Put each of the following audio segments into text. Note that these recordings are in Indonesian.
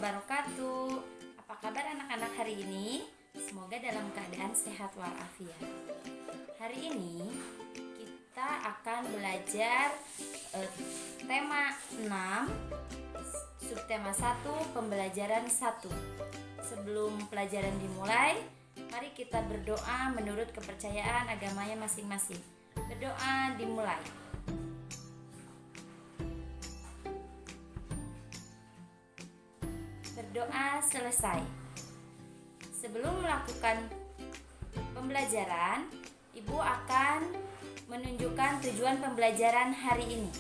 wabarakatuh. Apa kabar anak-anak hari ini? Semoga dalam keadaan sehat walafiat. Hari ini kita akan belajar tema 6, subtema 1, pembelajaran 1. Sebelum pelajaran dimulai, mari kita berdoa menurut kepercayaan agamanya masing-masing. Berdoa dimulai. Berdoa selesai. Sebelum melakukan pembelajaran, Ibu akan menunjukkan tujuan pembelajaran hari ini.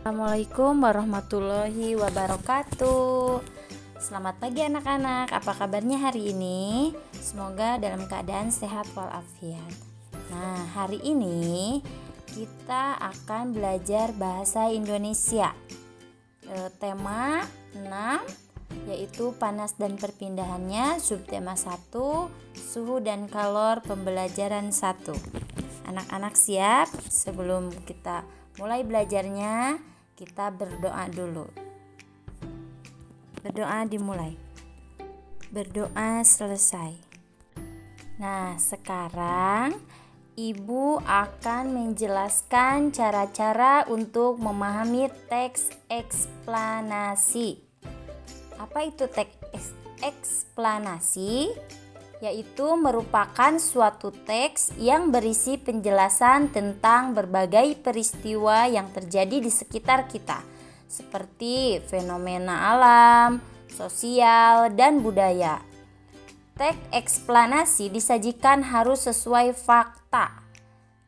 Assalamualaikum warahmatullahi wabarakatuh. Selamat pagi anak-anak, apa kabarnya hari ini? Semoga dalam keadaan sehat walafiat. Nah, hari ini kita akan belajar bahasa Indonesia. Tema 6 yaitu panas dan perpindahannya, subtema 1, suhu dan kalor pembelajaran 1. Anak-anak siap? Sebelum kita mulai belajarnya, kita berdoa dulu. Berdoa dimulai. Berdoa selesai. Nah, sekarang Ibu akan menjelaskan cara-cara untuk memahami teks eksplanasi. Apa itu teks eksplanasi? Yaitu merupakan suatu teks yang berisi penjelasan tentang berbagai peristiwa yang terjadi di sekitar kita, seperti fenomena alam, sosial, dan budaya. Teks eksplanasi disajikan harus sesuai fakta.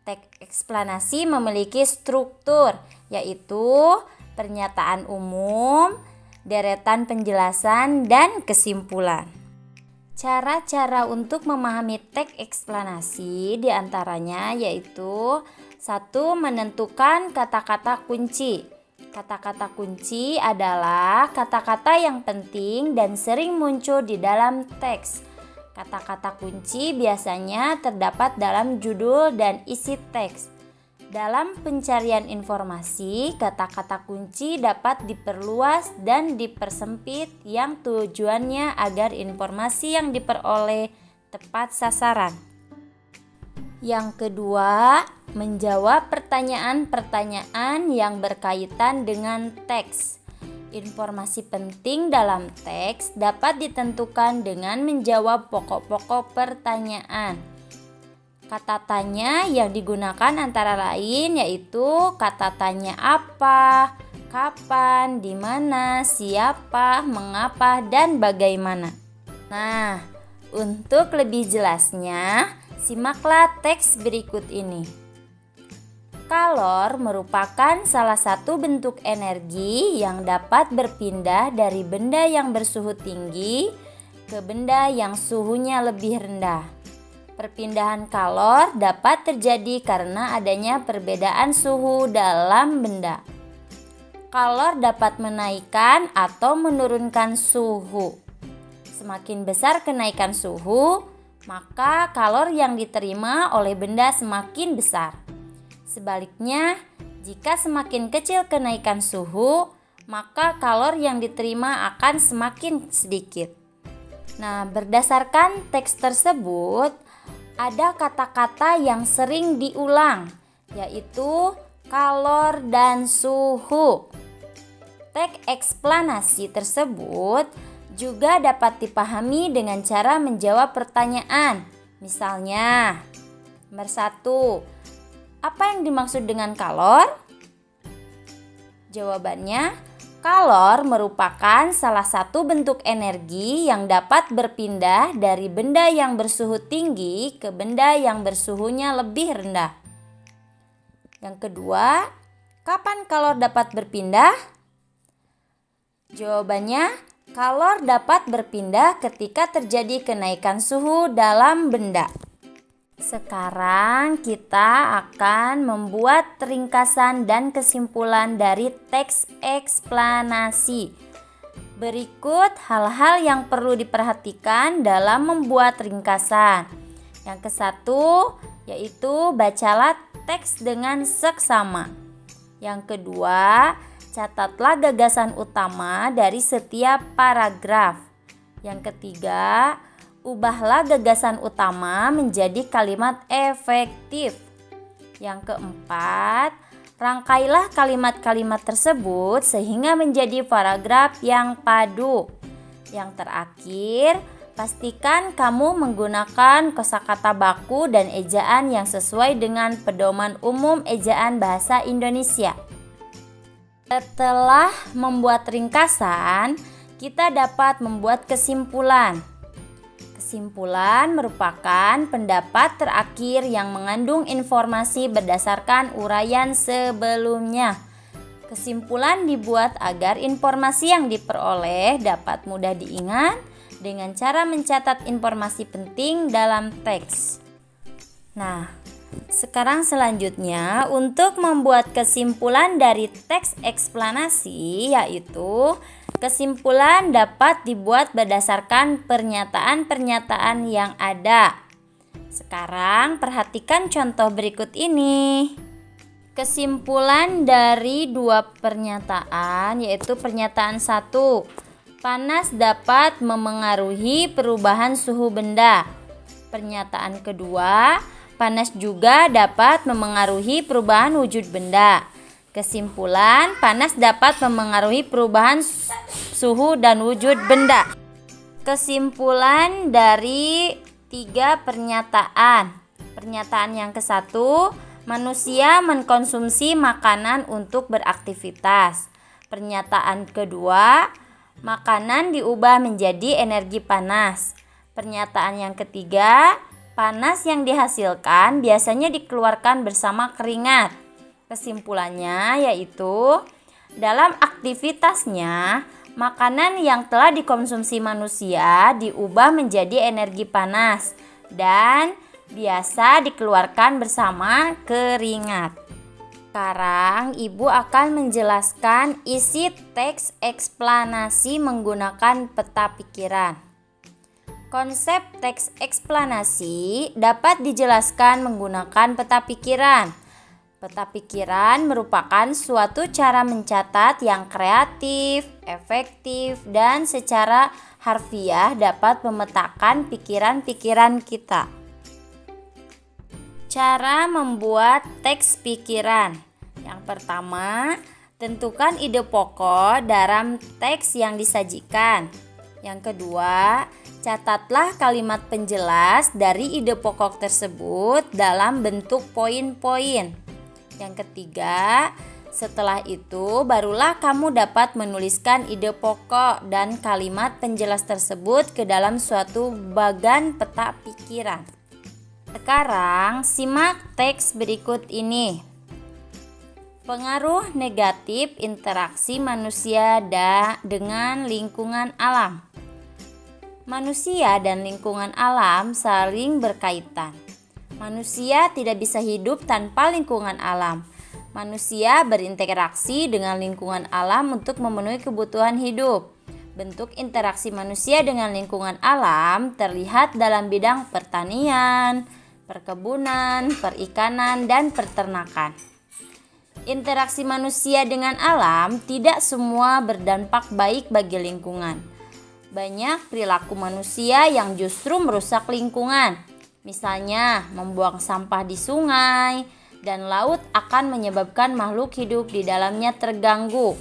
Teks eksplanasi memiliki struktur, yaitu pernyataan umum, deretan penjelasan, dan kesimpulan. Cara-cara untuk memahami teks eksplanasi diantaranya yaitu 1. Menentukan kata-kata kunci. Kata-kata kunci adalah kata-kata yang penting dan sering muncul di dalam teks. Kata-kata kunci biasanya terdapat dalam judul dan isi teks. Dalam pencarian informasi, kata-kata kunci dapat diperluas dan dipersempit yang tujuannya agar informasi yang diperoleh tepat sasaran. Yang kedua, menjawab pertanyaan-pertanyaan yang berkaitan dengan teks. Informasi penting dalam teks dapat ditentukan dengan menjawab pokok-pokok pertanyaan. Kata tanya yang digunakan antara lain yaitu kata tanya apa, kapan, di mana, siapa, mengapa, dan bagaimana. Nah, untuk lebih jelasnya, simaklah teks berikut ini. Kalor merupakan salah satu bentuk energi yang dapat berpindah dari benda yang bersuhu tinggi ke benda yang suhunya lebih rendah. Perpindahan kalor dapat terjadi karena adanya perbedaan suhu dalam benda. Kalor dapat menaikkan atau menurunkan suhu. Semakin besar kenaikan suhu, maka kalor yang diterima oleh benda semakin besar. Sebaliknya, jika semakin kecil kenaikan suhu, maka kalor yang diterima akan semakin sedikit. Nah, berdasarkan teks tersebut, ada kata-kata yang sering diulang, yaitu kalor dan suhu. Teks eksplanasi tersebut juga dapat dipahami dengan cara menjawab pertanyaan. Misalnya, nomor 1, apa yang dimaksud dengan kalor? Jawabannya, kalor merupakan salah satu bentuk energi yang dapat berpindah dari benda yang bersuhu tinggi ke benda yang bersuhunya lebih rendah. Yang kedua, kapan kalor dapat berpindah? Jawabannya, kalor dapat berpindah ketika terjadi kenaikan suhu dalam benda. Sekarang kita akan membuat ringkasan dan kesimpulan dari teks eksplanasi. Berikut hal-hal yang perlu diperhatikan dalam membuat ringkasan. Yang ke-1 yaitu bacalah teks dengan seksama. Yang kedua, catatlah gagasan utama dari setiap paragraf. Yang ketiga, ubahlah gagasan utama menjadi kalimat efektif. Yang keempat, rangkailah kalimat-kalimat tersebut sehingga menjadi paragraf yang padu. Yang terakhir, pastikan kamu menggunakan kosakata baku dan ejaan yang sesuai dengan pedoman umum ejaan bahasa Indonesia. Setelah membuat ringkasan, kita dapat membuat kesimpulan. Kesimpulan merupakan pendapat terakhir yang mengandung informasi berdasarkan uraian sebelumnya. Kesimpulan dibuat agar informasi yang diperoleh dapat mudah diingat dengan cara mencatat informasi penting dalam teks. Nah, sekarang selanjutnya untuk membuat kesimpulan dari teks eksplanasi, yaitu kesimpulan dapat dibuat berdasarkan pernyataan-pernyataan yang ada. Sekarang perhatikan contoh berikut ini. Kesimpulan dari dua pernyataan, yaitu pernyataan 1, panas dapat memengaruhi perubahan suhu benda. Pernyataan kedua, panas juga dapat memengaruhi perubahan wujud benda. Kesimpulan, panas dapat memengaruhi perubahan suhu dan wujud benda. Kesimpulan dari 3 pernyataan. Pernyataan yang ke-1, manusia mengkonsumsi makanan untuk beraktivitas. Pernyataan kedua, makanan diubah menjadi energi panas. Pernyataan yang ketiga, panas yang dihasilkan biasanya dikeluarkan bersama keringat. Kesimpulannya yaitu, dalam aktivitasnya, makanan yang telah dikonsumsi manusia diubah menjadi energi panas dan biasa dikeluarkan bersama keringat. Sekarang Ibu akan menjelaskan isi teks eksplanasi menggunakan peta pikiran. Konsep teks eksplanasi dapat dijelaskan menggunakan peta pikiran. Peta pikiran merupakan suatu cara mencatat yang kreatif, efektif, dan secara harfiah dapat memetakan pikiran-pikiran kita. Cara membuat teks pikiran. Yang pertama, tentukan ide pokok dalam teks yang disajikan. Yang kedua, catatlah kalimat penjelas dari ide pokok tersebut dalam bentuk poin-poin. Yang ketiga, setelah itu barulah kamu dapat menuliskan ide pokok dan kalimat penjelas tersebut ke dalam suatu bagan peta pikiran. Sekarang simak teks berikut ini. Pengaruh negatif interaksi manusia dengan lingkungan alam. Manusia dan lingkungan alam saling berkaitan. Manusia tidak bisa hidup tanpa lingkungan alam. Manusia berinteraksi dengan lingkungan alam untuk memenuhi kebutuhan hidup. Bentuk interaksi manusia dengan lingkungan alam terlihat dalam bidang pertanian, perkebunan, perikanan, dan peternakan. Interaksi manusia dengan alam tidak semua berdampak baik bagi lingkungan. Banyak perilaku manusia yang justru merusak lingkungan. Misalnya, membuang sampah di sungai dan laut akan menyebabkan makhluk hidup di dalamnya terganggu.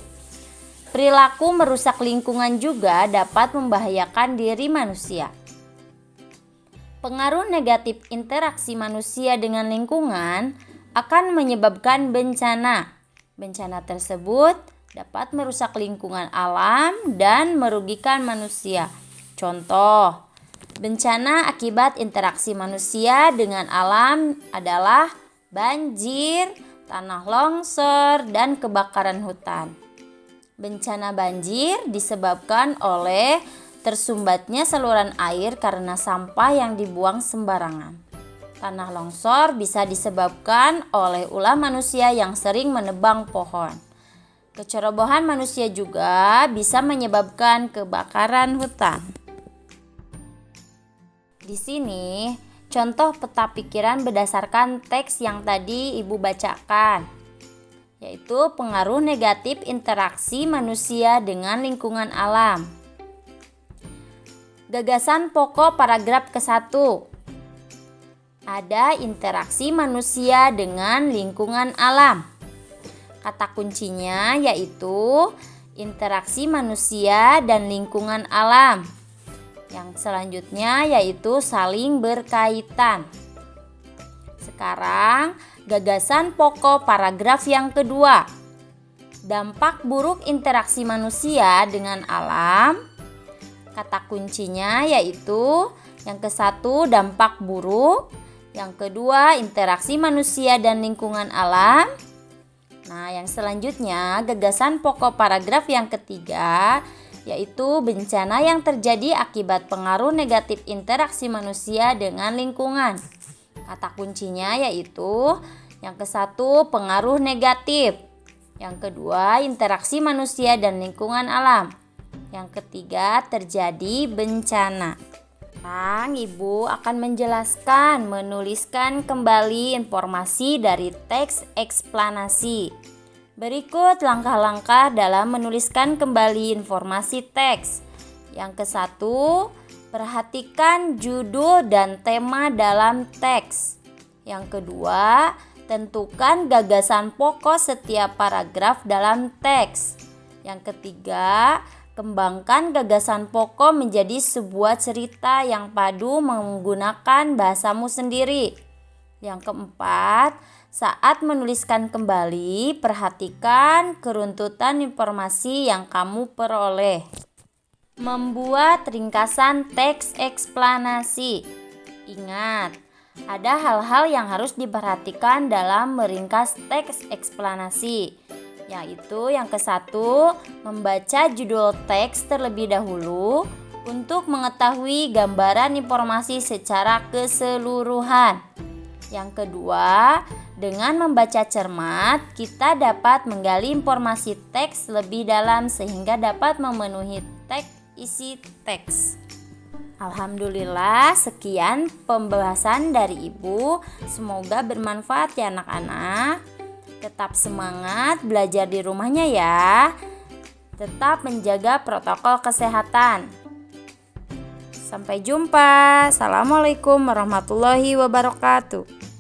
Perilaku merusak lingkungan juga dapat membahayakan diri manusia. Pengaruh negatif interaksi manusia dengan lingkungan akan menyebabkan bencana. Bencana tersebut dapat merusak lingkungan alam dan merugikan manusia. Contoh, bencana akibat interaksi manusia dengan alam adalah banjir, tanah longsor, dan kebakaran hutan. Bencana banjir disebabkan oleh tersumbatnya saluran air karena sampah yang dibuang sembarangan. Tanah longsor bisa disebabkan oleh ulah manusia yang sering menebang pohon. Kecerobohan manusia juga bisa menyebabkan kebakaran hutan. Di sini contoh peta pikiran berdasarkan teks yang tadi Ibu bacakan, yaitu pengaruh negatif interaksi manusia dengan lingkungan alam. Gagasan pokok paragraf ke-1. Ada interaksi manusia dengan lingkungan alam. Kata kuncinya yaitu interaksi manusia dan lingkungan alam. Yang selanjutnya yaitu saling berkaitan. Sekarang gagasan pokok paragraf yang kedua. Dampak buruk interaksi manusia dengan alam. Kata kuncinya yaitu yang ke-1 dampak buruk, yang kedua interaksi manusia dan lingkungan alam. Nah, yang selanjutnya gagasan pokok paragraf yang ketiga yaitu bencana yang terjadi akibat pengaruh negatif interaksi manusia dengan lingkungan. Kata kuncinya yaitu yang ke-1 pengaruh negatif, yang kedua interaksi manusia dan lingkungan alam, yang ketiga terjadi bencana. Sekarang Ibu akan menjelaskan, menuliskan kembali informasi dari teks eksplanasi. Berikut langkah-langkah dalam menuliskan kembali informasi teks. Yang ke-1, perhatikan judul dan tema dalam teks. Yang kedua, tentukan gagasan pokok setiap paragraf dalam teks. Yang ketiga, kembangkan gagasan pokok menjadi sebuah cerita yang padu menggunakan bahasamu sendiri. Yang keempat, saat menuliskan kembali, perhatikan keruntutan informasi yang kamu peroleh. Membuat ringkasan teks eksplanasi. Ingat, ada hal-hal yang harus diperhatikan dalam meringkas teks eksplanasi, yaitu yang ke-1, membaca judul teks terlebih dahulu untuk mengetahui gambaran informasi secara keseluruhan. Yang kedua, dengan membaca cermat, kita dapat menggali informasi teks lebih dalam sehingga dapat memenuhi isi teks. Alhamdulillah, sekian pembahasan dari Ibu. Semoga bermanfaat ya anak-anak. Tetap semangat belajar di rumahnya ya. Tetap menjaga protokol kesehatan. Sampai jumpa. Assalamualaikum warahmatullahi wabarakatuh.